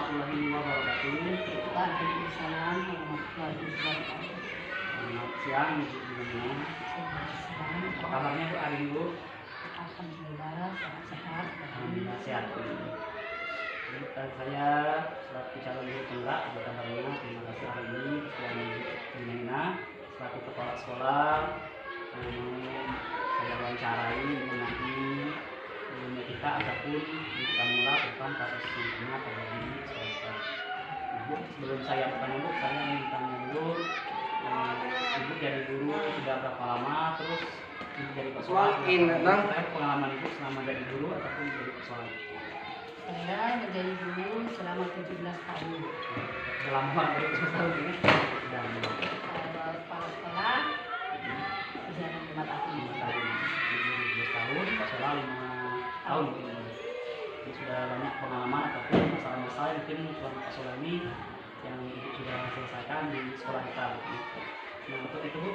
warahmatullahi wabarakatuh. Waalaikumsalam warahmatullahi wabarakatuh. Selamat siang Ibu Gimana? Apa kabarnya Bu hari ini Bu? Alhamdulillah sehat. Alhamdulillah sehat Bu. Saya selaku calon guru penggerak Ibu kabarnya, terima kasih hari ini Tuan Ibu Gimana selaku kepala sekolah saya wawancarai mengenai etika ataupun pramula tentang kasus yang pernah terjadi di sekolah. Bu, sebelum saya bertanya Bu, saya ingin tanya dulu, Ibu jadi guru sudah berapa lama, terus Ibu jadi sekolah? Pengalaman Ibu selama jadi guru ataupun jadi sekolah? Saya menjadi guru selama 17 tahun. Selama 17 tahun ini? Kalau kepala sekolah bisa 5 tahun. 5 tahun. 17 tahun, Pak sekolah 5 tahun. Ini sudah banyak pengalaman ataupun masalah-masalah yang mungkin selama Pak sekolah ini yang Ibu sudah selesaikan di sekolah kita. Nah untuk itu Bu,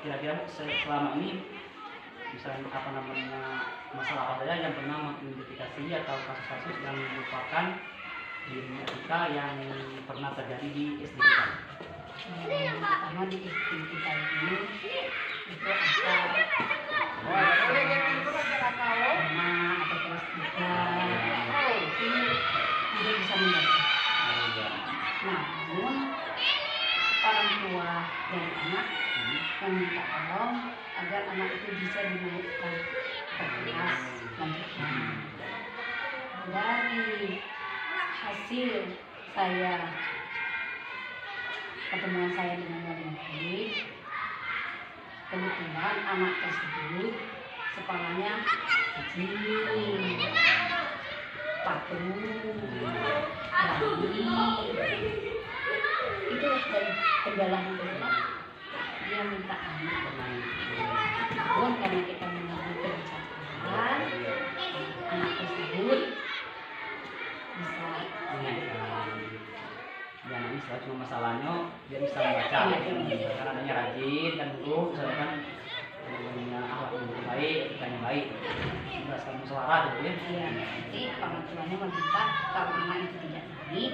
kira-kira selama ini misalnya masalah apa saja yang pernah mengidentifikasi atau kasus-kasus yang merupakan dirinya kita yang pernah terjadi di SD kita? Yang pertama di SD kita ini itu karena ada kelas 3 itu tidak bisa membaca. Namun orang tua dari anak meminta tolong agar anak itu bisa dinaikkan ke kelas lanjutan. Dari hasil pertemuan saya dengan wali murid, kebetulan anak tersebut sekolahnya kecil, patuh, baik. Itu dari kendala kita, dia minta anak bermain. Namun karena kita mengambil kebijakan, anak tersebut bisa ya nanti setelah cuma masalahnya dia bisa membaca karena adanya rajin dan buruk misalkan punya akhlak yang baik, etikanya baik, berdasarkan musyawarah gitu ya. Iya, nanti orang tuanya meminta kalau anak itu tidak naik,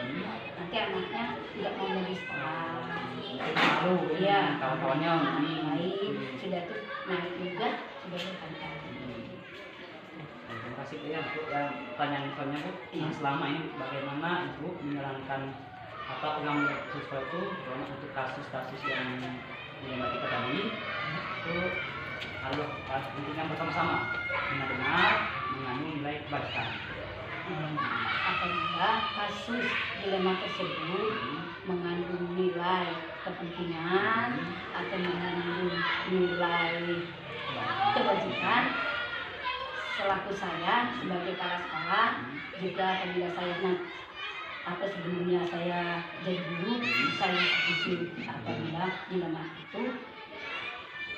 nanti anaknya tidak mau lagi sekolah. Malu Iya, kawan-kawannya baik, sudah tuh naik juga sudah berkali-kali. Terima kasih Bu ya untuk yang pertanyaan-pertanyaan Bu. Nah, selama ini bagaimana Ibu menjalankan atau pengambilan siswa itu untuk kasus-kasus yang kita tadi itu harus intinya bersama-sama benar-benar mengandung nilai kebaikan. Apabila kasus dilema tersebut mengandung nilai kepentingan atau mengandung nilai kebajikan, selaku saya sebagai kepala sekolah juga apabila saya atau sebelumnya saya jadi guru, saya setuju apabila dilema itu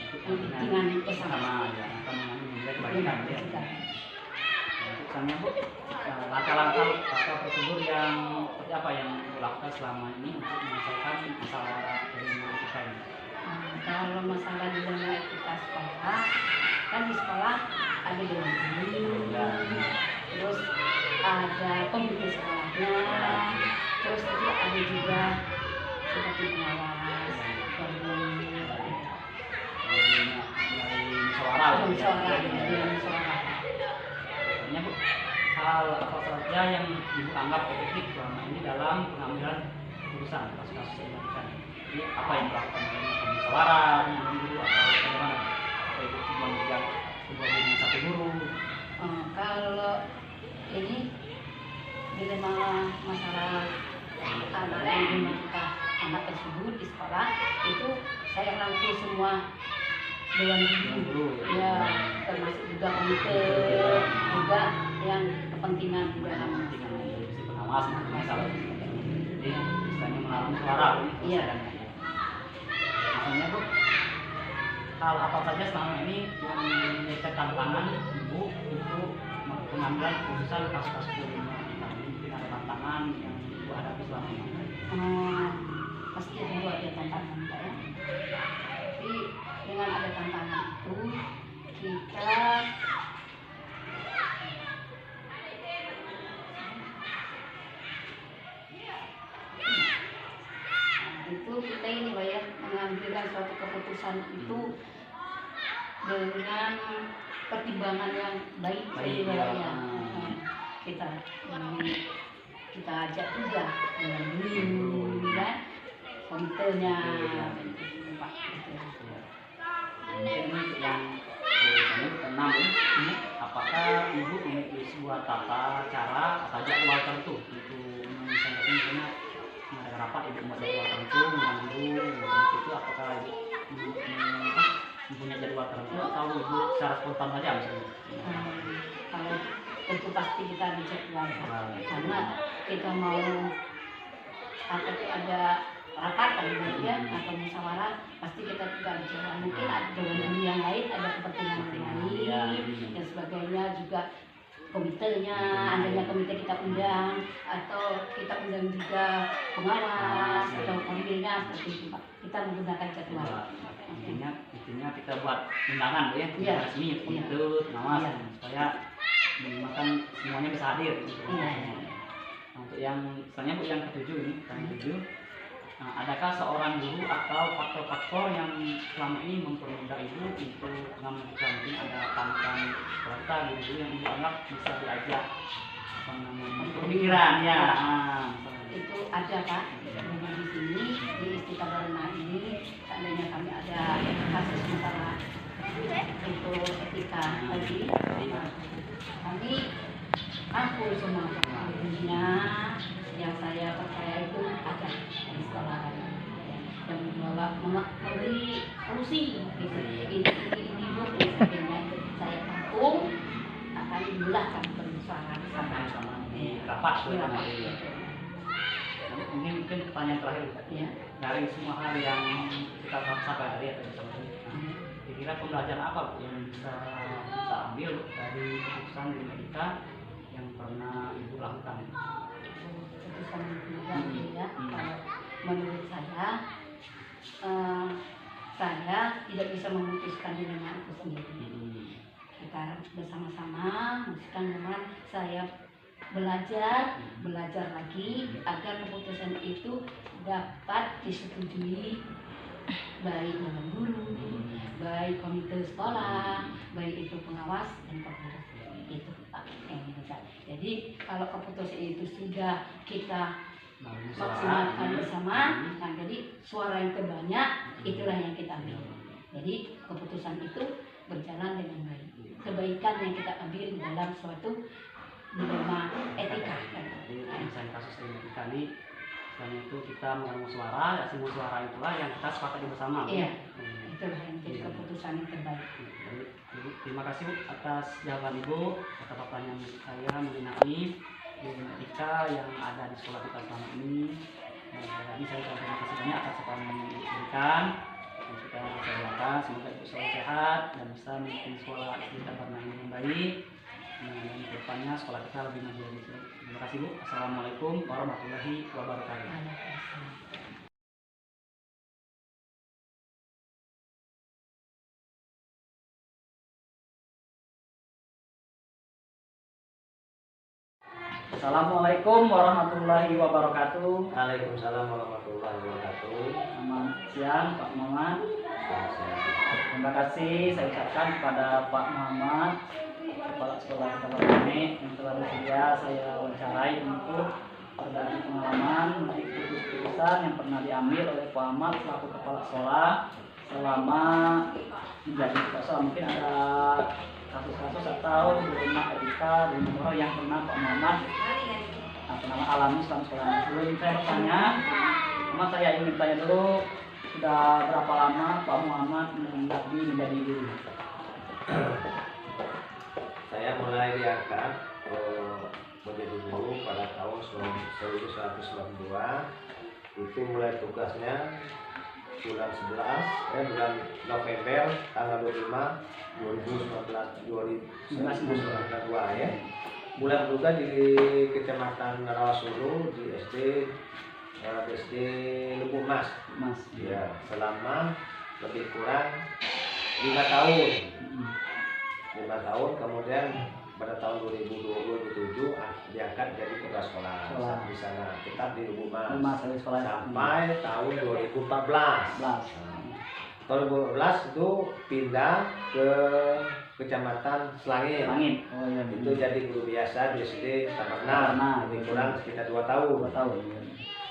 kepentingan bersama ya, akan mengandung nilai kebaikan ya. Misalnya Bu, langkah-langkah atau prosedur yang seperti apa yang dilakukan selama ini untuk menyelesaikan masalah dilema etika ini? Kalau masalah dilema etika sekolah, kan di sekolah ada dewan guru, terus ada komite sekolahnya, terus itu ada juga seperti pengawas, musyawarah. Artinya Bu, hal apa saja yang Ibu anggap efektif selama ini dalam pengambilan keputusan kasus-kasus yang dilakukan? Jadi apa yang dilakukan dengan musyawarah, dengan guru atau bagaimana? Atau Ibu cuma menjadi dengan satu guru? Kalau ini dilema masalah anak yang diminta anak tersebut di sekolah itu saya rangkul semua dewan guru ya, termasuk juga komite juga yang kepentingan dalam pengawas masalah jadi istilahnya menaruh suara iya. Misalnya Bu, hal apa saja selama ini yang menjadi tantangan Ibu untuk mengambil keputusan kasus-kasus dilema etika ini? Mungkin ada tantangan yang Ibu hadapi selama ini? Pasti dulu ada tantangan ya. Tapi dengan ada tantangan itu kita dengan pertimbangan yang baik Baik, ya. ya. Kita kita ajak juga dengan dulu kan komitenya Pak. Mungkin ini yang kami keenam ya. Apakah ibu memiliki sebuah tata cara atau jadwal tertentu untuk misalnya mengadakan rapat, ibu membuat jadwal tertentu dengan guru itu, apakah ibu mempunyai jadwal tertentu atau ibu secara spontan saja misalnya? Kalau tentu pasti kita ada jadwal karena kita mau apa itu ada rapat gitu ya atau musyawarah, pasti kita juga bicara mungkin ada dengan yang lain, ada kepentingan yang lain dan sebagainya, juga komitenya, adanya komite kita undang atau kita undang juga pengawas atau komitenya, seperti itu Pak. Kita menggunakan jadwal. Intinya kita buat undangan ya, resmi untuk pengawas supaya makan semuanya bisa hadir. Nah, untuk yang misalnya Bu yang ketujuh ini, adakah seorang guru atau faktor-faktor yang selama ini mempermudah ibu untuk mengamalkan, mungkin ada panutan serta guru yang ibu anggap bisa diajak pemikiran ya? Itu ada Pak, dengan di sini di Istiqah Barna ini seandainya kami ada kasus masalah itu etika tadi, kami aku semua gurunya yang saya percaya itu ada di sekolah yang memberi solusi gitu. Ini Bu sebagainya saya tampung akan dimulahkan bersuara Sama di rapat ini mungkin pertanyaan terakhir ya. Dari semua hal yang kita sampai tadi atau bersama ini, kira-kira pembelajaran apa Bu yang bisa kita ambil dari keputusan di Amerika yang pernah ibu lakukan? Keputusan ya, kalau menurut saya tidak bisa memutuskan dengan aku sendiri. Kita bersama-sama memutuskan, memang saya belajar lagi agar keputusan itu dapat disetujui baik dengan guru, baik komite sekolah, baik itu pengawas dan pengurus. Itu Pak yang bisa. Jadi kalau keputusan itu sudah kita maksimalkan bersama, nah jadi suara yang terbanyak itulah yang kita ambil. Jadi keputusan itu berjalan dengan baik. Kebaikan yang kita ambil dalam suatu norma etika. Jadi misalnya kasus etika ini, selain itu kita mengambil suara, hasil suara itulah yang kita sepakati bersama. Iya, itulah yang jadi keputusan yang terbaik. Ibu, terima kasih Bu atas jawaban Ibu atas pertanyaan saya mengenai etika yang ada di sekolah kita selama ini. Jadi saya ucapkan terima kasih banyak atas apa yang diberikan. Dan kita doakan semoga Ibu selalu sehat dan bisa memimpin sekolah kita dengan baik. Dan kedepannya sekolah kita lebih maju lagi. Terima kasih Bu. Assalamualaikum warahmatullahi wabarakatuh. Assalamualaikum warahmatullahi wabarakatuh. Waalaikumsalam warahmatullahi wabarakatuh. Selamat siang Pak Muhammad. Selamat siang. Terima kasih saya ucapkan kepada Pak Muhammad, Kepala Sekolah Kita Barani, yang telah bersedia saya wawancarai untuk berbagi pengalaman baik keputusan yang pernah diambil oleh Pak Muhammad selaku Kepala Sekolah selama menjadi kepala sekolah. Mungkin ada kasus-kasus atau rumah etika di negara yang pernah Pak Muhammad pernah alami selama sekolah. Sebelum saya bertanya, saya ingin bertanya dulu, sudah berapa lama Pak Muhammad mengabdi menjadi guru? Saya mulai diangkat menjadi guru pada tahun 1992. Itu mulai tugasnya bulan November tanggal 25 2019 ya. Mulai bertugas di Kecamatan Rawasulu di SD Lubuk Mas. Ya, selama lebih kurang 5 tahun. 5 tahun, kemudian pada tahun 2007 diangkat jadi kepala sekolah di sana, tetap di Lubuk Mas sampai tahun 2014. tahun 2012 itu pindah ke Kecamatan Selangit. Langit. Oh iya. Itu jadi guru biasa di SD Taman Nah, lebih kurang sekitar 2 tahun. 2 tahun. Iya.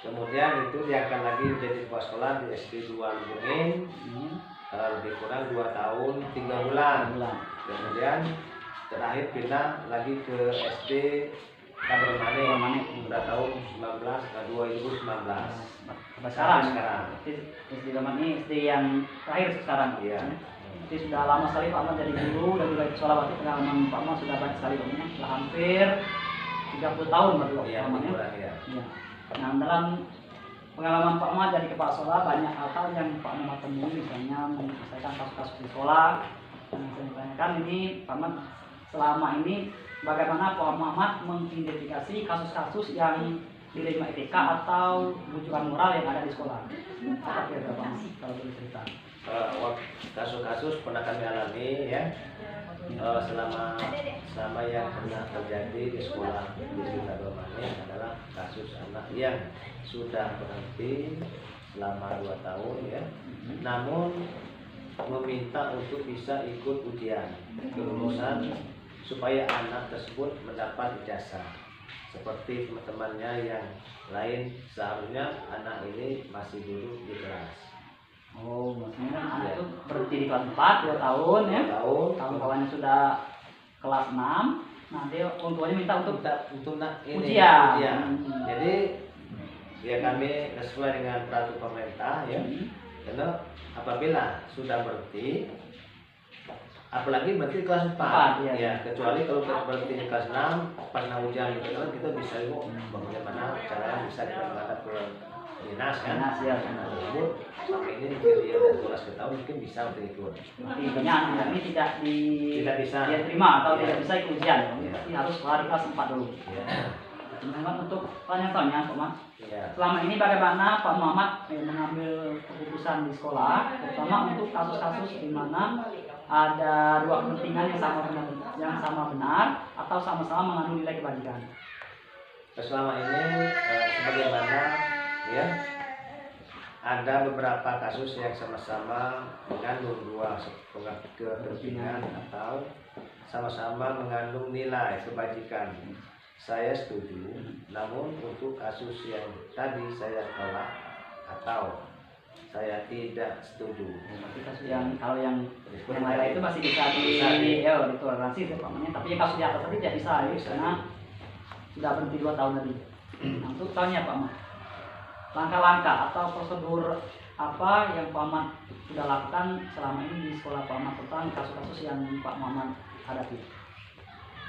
Kemudian itu diangkat lagi menjadi kepala sekolah di SD 2 Lubungin, lebih kurang 2 tahun 3 bulan. Kemudian terakhir pindah lagi ke SD Kabar Mane pada tahun 2019. Sekarang. Sekarang. SD Laman ini SD yang terakhir sekarang. Iya. Jadi sudah lama sekali Pak Ahmad jadi guru dan juga di Sholawati. Pengalaman Pak Ahmad sudah banyak sekali Pak Ahmad. Sudah hampir 30 tahun berarti Pak Iya, Ahmad ya. kurang ya. Iya. Nah, dalam pengalaman Pak Ahmad jadi kepala sekolah banyak hal-hal yang Pak Ahmad temui, misalnya menyelesaikan kasus-kasus di sekolah. Yang saya tanyakan ini Pak Ahmad selama ini bagaimana Pak Ahmad mengidentifikasi kasus-kasus yang dilema etika atau bujukan moral yang ada di sekolah. Apa kira-kira Pak Ahmad kalau boleh cerita? Kasus-kasus pernah kami alami ya. Selama yang pernah terjadi di sekolah di sekitar Mane adalah kasus anak yang sudah berhenti selama 2 tahun ya, namun meminta untuk bisa ikut ujian kelulusan supaya anak tersebut mendapat ijazah seperti teman-temannya yang lain. Seharusnya anak ini masih duduk di kelas. Oh, maksudnya kan anak itu berhenti di kelas 4, 2 tahun ya. Kawan-kawannya sudah kelas 6. Nah, dia orang tuanya minta untuk ini ujian. Jadi ya kami sesuai dengan peraturan pemerintah ya. Karena apabila sudah berhenti, apalagi berhenti di kelas 4 ya, kecuali kalau berhenti di kelas 6 pas ujian gitu kan kita bisa bagaimana caranya bisa kita ke dinas kan. Ya. Tersebut sampai ini dia udah 12 tahun mungkin bisa untuk ikut. Intinya anak ini tidak bisa dia terima atau ya. tidak bisa ikut ujian. Ya. Jadi harus kelar kelas 4 dulu. Ya. Teman-teman untuk tanya-tanya Pak Ahmad. Ya. Selama ini bagaimana Pak Muhammad mengambil keputusan di sekolah, terutama untuk kasus-kasus di mana ada dua kepentingan yang sama benar atau sama-sama mengandung nilai kebajikan. Selama ini sebagaimana ya ada beberapa kasus yang sama-sama mengandung dua kepentingan atau sama-sama mengandung nilai kebajikan. Saya setuju, namun untuk kasus yang tadi saya tolak atau saya tidak setuju. Kasus yang kalau yang lain itu masih bisa ditoleransi semuanya, tapi yang kasus di atas tadi tidak bisa ya, karena sudah berhenti 2 tahun tadi. Nah, untuk tanya Pak Ahmad, langkah-langkah atau prosedur apa yang Pak Ahmad sudah lakukan selama ini di sekolah Pak Ahmad tentang kasus-kasus yang Pak Muhammad hadapi?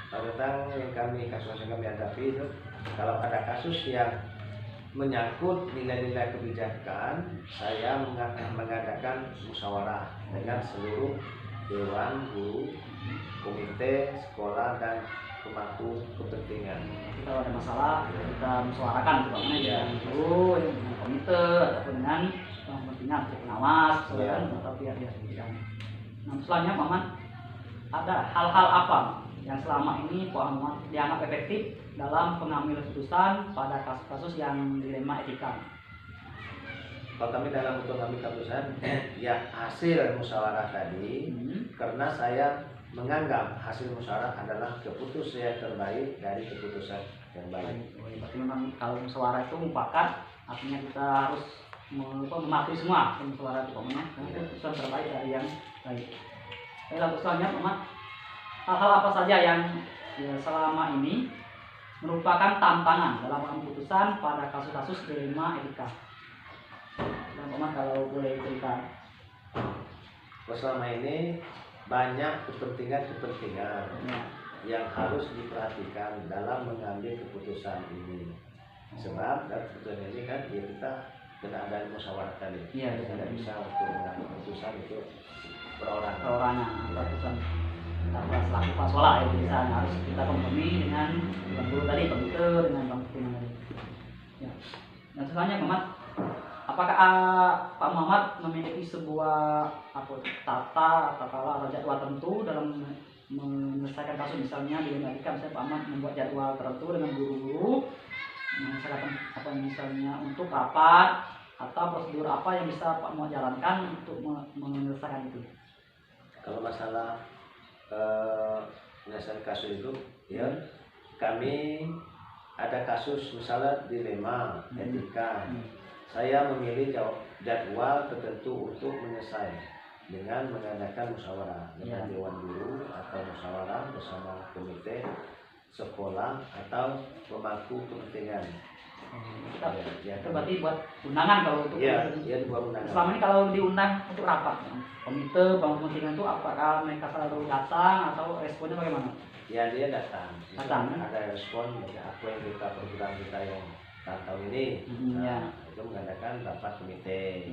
Tentang kasus yang kami hadapi itu, kalau ada kasus yang menyangkut nilai-nilai kebijakan, saya mengadakan musyawarah dengan seluruh dewan guru, komite sekolah dan pemangku kepentingan. Kalau ada masalah kita musyawarahkan dengan guru, dengan komite ataupun dengan kepentingan pengawas, atau pihak-pihak pendidikan. Nah, selanjutnya Pak Ahmad, ada hal-hal apa yang selama ini Pak Ahmad dianggap efektif dalam pengambil keputusan pada kasus-kasus yang dilema etika? Kalau kami dalam untuk mengambil keputusan, ya hasil musyawarah tadi, karena saya menganggap hasil musyawarah adalah keputusan yang terbaik dari keputusan yang baik. Berarti memang kalau musyawarah itu mufakat, artinya kita harus mematuhi semua musyawarah itu, keputusan terbaik dari yang baik. Lalu selanjutnya Pak Ahmad, hal-hal apa saja yang selama ini merupakan tantangan dalam keputusan pada kasus-kasus dilema etika? Dan Pak Ahmad kalau boleh cerita. Selama ini banyak kepentingan yang harus diperhatikan dalam mengambil keputusan ini. Sebab dalam keputusan ini kan kita kena ada musyawarah tadi. Kita tidak bisa untuk mengambil keputusan itu perorangan. Keputusan selaku kepala sekolah ya, misalnya harus kita kompromi dengan guru tadi, komite dengan kepentingan tadi. Ya. Dan selanjutnya Pak Ahmad, apakah Pak Muhammad memiliki sebuah tata atau jadwal tertentu dalam menyelesaikan kasus, misalnya di Amerika misalnya Pak Ahmad membuat jadwal tertentu dengan guru-guru menyelesaikan misalnya untuk rapat atau prosedur apa yang bisa Pak Muhammad jalankan untuk menyelesaikan itu? Kalau masalah penyelesaian kasus itu, ya kami ada kasus misalnya dilema etika. Saya memilih jadwal tertentu untuk menyelesaikan dengan mengadakan musyawarah dengan dewan guru atau musyawarah bersama komite sekolah atau pemangku kepentingan. Itu berarti buat undangan kalau untuk dibuat undangan. Selama ini kalau diundang untuk rapat, komite pemangku kepentingan itu apakah mereka selalu datang atau responnya bagaimana? Ya, dia datang. Datang. Ada respon dari apa yang program kita yang tahun ini. Itu mengadakan rapat komite.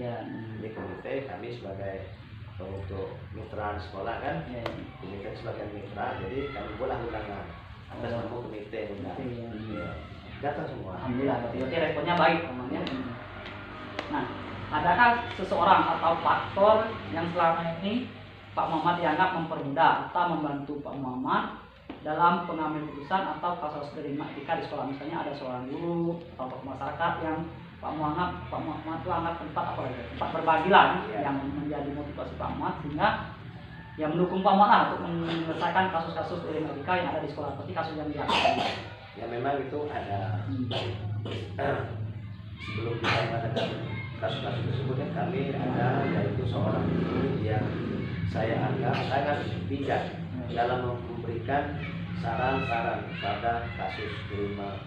Di komite kami sebagai untuk mitra sekolah kan, komite sebagai mitra, jadi kami boleh undangan atas nama komite undang. Datang semua. Alhamdulillah, berarti responnya baik namanya. Nah, adakah seseorang atau faktor yang selama ini Pak Muhammad dianggap mempermudah atau membantu Pak Muhammad dalam pengambil keputusan atau kasus terima etika di sekolah? Misalnya ada seorang guru atau tokoh masyarakat yang Pak Muhammad itu anggap tempat apa lagi? Tempat berbagi lah, yang menjadi motivasi Pak Muhammad sehingga yang mendukung Pak Muhammad untuk menyelesaikan kasus-kasus terima etika yang ada di sekolah seperti kasus yang diangkat. Ya memang itu ada. Sebelum kita mengadakan kasus-kasus tersebut kan kami ada, yaitu seorang guru yang saya anggap sangat bijak dalam memberikan saran-saran pada kasus terima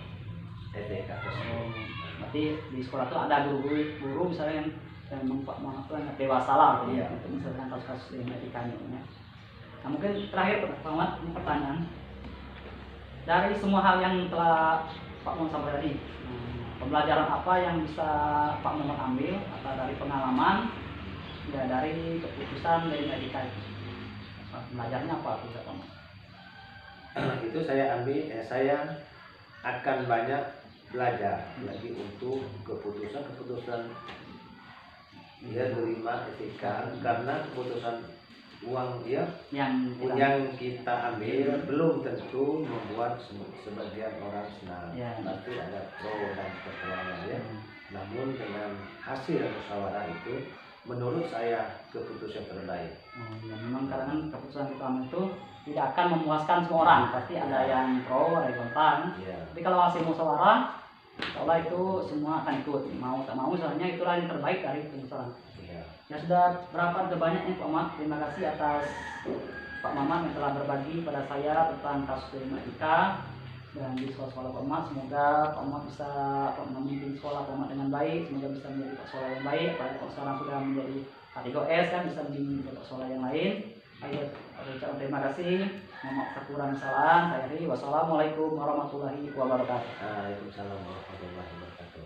etika tersebut. Berarti di sekolah itu ada guru misalnya yang memang Pak Muhammad itu yang dewasa lah untuk menyelesaikan kasus-kasus terima etikanya. Nah, mungkin terakhir Pak Muhammad, ini pertanyaan. Dari semua hal yang telah Pak Muhammad sampaikan tadi, pembelajaran apa yang bisa Pak Muhammad ambil atau dari pengalaman, ya dari keputusan dari etika itu? Belajarnya apa Pak Muhammad? Itu saya ambil, saya akan banyak belajar lagi untuk keputusan dia terima etika, karena keputusan uang yang kita ambil belum tentu membuat sebagian orang senang. Nanti ada pro dan kontranya Namun dengan hasil musyawarah itu menurut saya keputusan terbaik. Memang karena keputusan kita ambil itu tidak akan memuaskan semua orang, pasti ada yang pro, ada yang kontra. Tapi kalau hasil musyawarah, seolah itu semua akan ikut, mau tak mau, soalnya itulah yang terbaik dari keputusan. Ya sudah berapa banyaknya Pak Muhammad, terima kasih atas Pak Muhammad yang telah berbagi pada saya tentang kasus terima etika dan di sekolah-sekolah Pak Muhammad. Semoga Pak Muhammad bisa memimpin sekolah Pak Muhammad dengan baik, semoga bisa menjadi Pak sekolah yang baik. Apalagi kalau sekarang sudah menjadi K3S kan, bisa membimbing Pak sekolah yang lain. Ayo, ucapkan terima kasih. Mohon kekurangan kesalahan. Saya Ri. Wassalamualaikum warahmatullahi wabarakatuh. Waalaikumsalam warahmatullahi wabarakatuh.